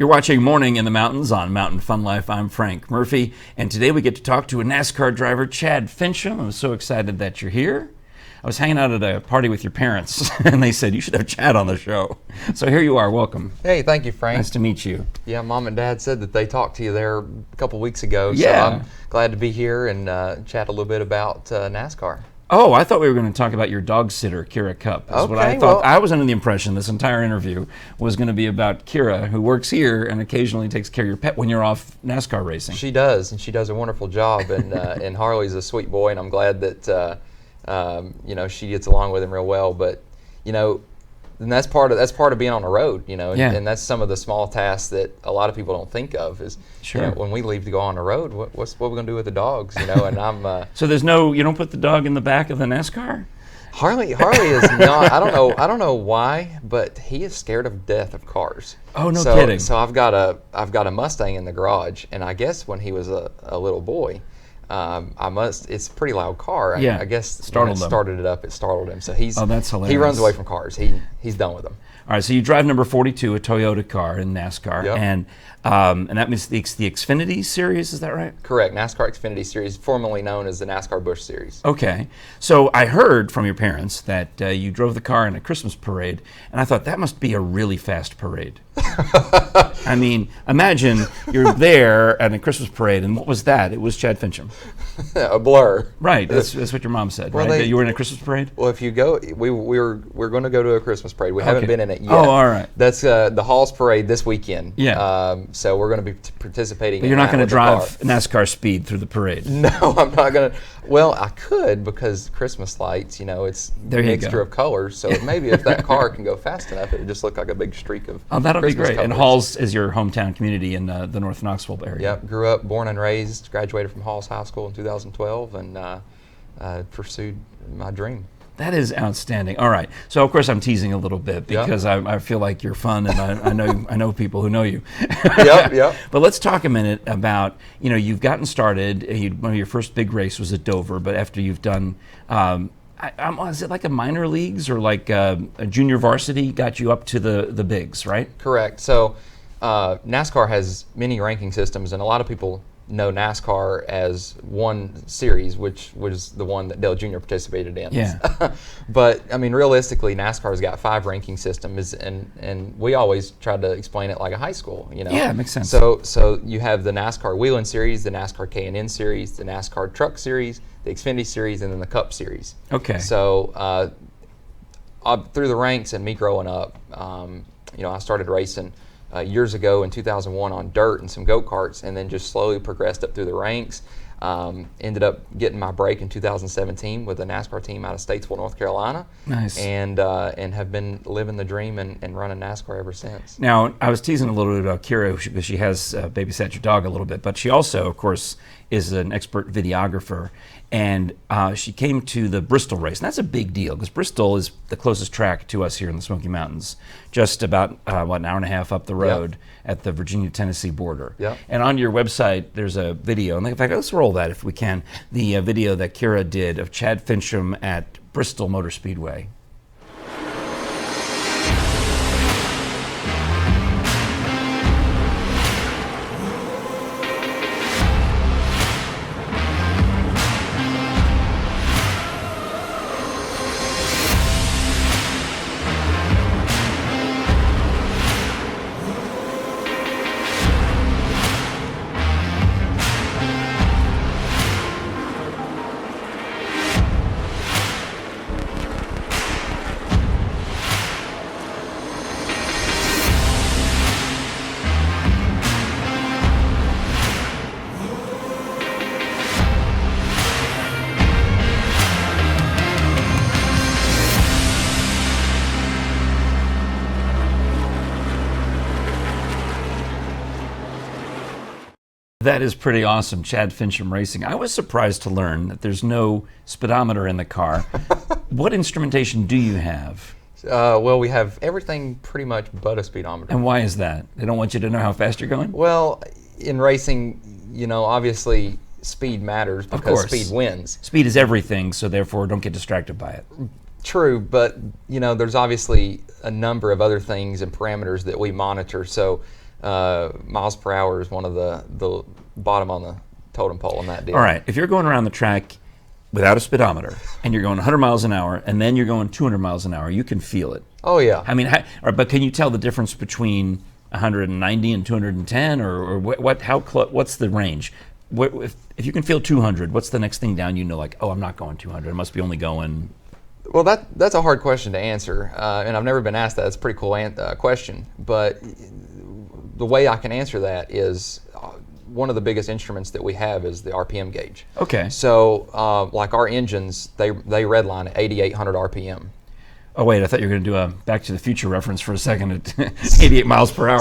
You're watching Morning in the Mountains on Mountain Fun Life. I'm Frank Murphy, and today we get to talk to a NASCAR driver, Chad Finchum. I'm so excited that you're here. I was hanging out at a party with your parents, and they said, you should have Chad on the show. So here you are. Welcome. Hey, thank you, Frank. Nice to meet you. Yeah, Mom and Dad said that they talked to you there a couple weeks ago, Yeah. so I'm glad to be here and chat a little bit about NASCAR. Oh, I thought we were going to talk about your dog sitter, Kira Cup. That's what I thought. I was under the impression this entire interview was going to be about Kira, who works here and occasionally takes care of your pet when you're off NASCAR racing. She does, and she does a wonderful job, and Harley's a sweet boy, and I'm glad that she gets along with him real well. But and that's part of being on the road, and that's some of the small tasks that a lot of people don't think of is when we leave to go on the road, what we're going to do with the dogs, and I'm so you don't put the dog in the back of the NASCAR? Harley is not. I don't know why, but he is scared of death of cars. Oh, no kidding. So I've got a Mustang in the garage, and I guess when he was a little boy, it's a pretty loud car. Yeah, I guess started it up, it startled him. So that's hilarious. He runs away from cars. He's done with them. All right, so you drive number 42, a Toyota car in NASCAR, yep. and that means the Xfinity Series, is that right? Correct, NASCAR Xfinity Series, formerly known as the NASCAR Busch Series. Okay, so I heard from your parents that you drove the car in a Christmas parade, and I thought that must be a really fast parade. I mean, imagine you're there at a Christmas parade, and what was that? It was Chad Finchum. A blur. Right, that's what your mom said, right? That you were in a Christmas parade? Well, if you go, we're going to go to a Christmas parade. We haven't been in it yet. Oh, all right. That's the Halls Parade this weekend. Yeah. So we're going to be participating. But you're not going to drive NASCAR speed through the parade. No, I'm not going to. Well, I could because Christmas lights, it's a mixture of colors. So maybe if that car can go fast enough, it would just look like a big streak of that'll Christmas be great. colors. And Halls is your hometown community in the North Knoxville area. Yep, grew up, born and raised, graduated from Halls High School in 2012, and pursued my dream. That is outstanding. All right. So, of course, I'm teasing a little bit because I feel like you're fun, and I know people who know you. Yep. But let's talk a minute about, you've gotten started. One of your first big race was at Dover, but after you've done, is it like a minor leagues or like a junior varsity got you up to the bigs, right? Correct. So, NASCAR has many ranking systems, and a lot of people know NASCAR as one series, which was the one that Dale Jr. participated in. Yeah. But I mean, realistically, NASCAR's got 5 ranking systems, and we always try to explain it like a high school. Yeah, it makes sense. So you have the NASCAR Whelen Series, the NASCAR K&N Series, the NASCAR Truck Series, the Xfinity Series, and then the Cup Series. Okay. So through the ranks and me growing up, I started racing years ago in 2001 on dirt and some go-karts, and then just slowly progressed up through the ranks. Ended up getting my break in 2017 with a NASCAR team out of Statesville, North Carolina. Nice. And have been living the dream and running NASCAR ever since. Now, I was teasing a little bit about Kira because she has babysat your dog a little bit, but she also, of course, is an expert videographer. And she came to the Bristol race, and that's a big deal because Bristol is the closest track to us here in the Smoky Mountains, just about an hour and a half up the road at the Virginia-Tennessee border. Yep. And on your website, there's a video, and in fact, let's roll that if we can, the video that Kira did of Chad Finchum at Bristol Motor Speedway. That is pretty awesome, Chad Finchum Racing. I was surprised to learn that there's no speedometer in the car. What instrumentation do you have? Well, we have everything pretty much but a speedometer. And why is that? They don't want you to know how fast you're going? Well, in racing, obviously speed matters because speed wins. Speed is everything, so therefore don't get distracted by it. True, but there's obviously a number of other things and parameters that we monitor. So miles per hour is one of the bottom on the totem pole on that deal. All right, if you're going around the track without a speedometer and you're going 100 miles an hour and then you're going 200 miles an hour, you can feel it. Oh yeah. I mean, but can you tell the difference between 190 and 210, or what's the range? If you can feel 200, what's the next thing down? You know, like, oh, I'm not going 200. I must be only going. Well, that's a hard question to answer, and I've never been asked that. It's a pretty cool question. But the way I can answer that is one of the biggest instruments that we have is the RPM gauge. Okay. So, like our engines, they redline at 8,800 RPM. Oh wait, I thought you were going to do a Back to the Future reference for a second at 88 miles per hour.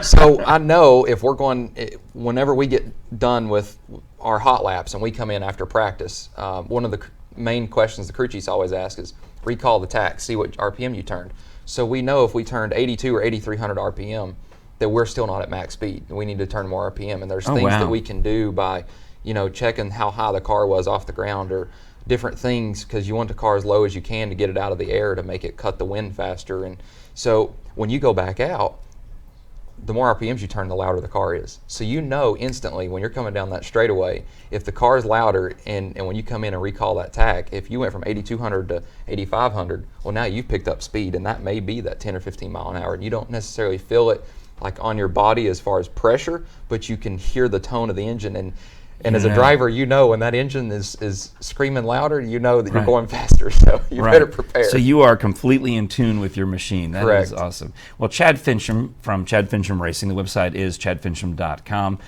So I know if we're going, whenever we get done with our hot laps and we come in after practice, one of the main questions the crew chiefs always ask is recall the tach, see what RPM you turned. So we know if we turned 82 or 8,300 RPM that we're still not at max speed. We need to turn more RPM, and there's things that we can do by, checking how high the car was off the ground or different things, because you want the car as low as you can to get it out of the air to make it cut the wind faster. And so when you go back out, the more RPMs you turn, the louder the car is. So you know instantly when you're coming down that straightaway, if the car is louder, and when you come in and recall that tach, if you went from 8,200 to 8,500, well, now you've picked up speed, and that may be that 10 or 15 mile an hour. And you don't necessarily feel it like on your body as far as pressure, but you can hear the tone of the engine. And as a driver, when that engine is screaming louder, you know that you're going faster, so you better prepare. So you are completely in tune with your machine. That Correct. is awesome. Well, Chad Finchum from Chad Finchum Racing, the website is chadfinchum.com.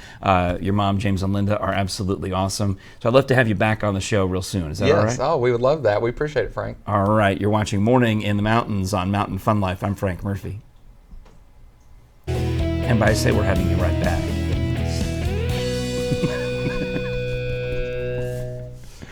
Your mom, James and Linda, are absolutely awesome. So I'd love to have you back on the show real soon. Is that all right? Yes. Oh, we would love that. We appreciate it, Frank. All right. You're watching Morning in the Mountains on Mountain Fun Life. I'm Frank Murphy. And by say, we're having you right back.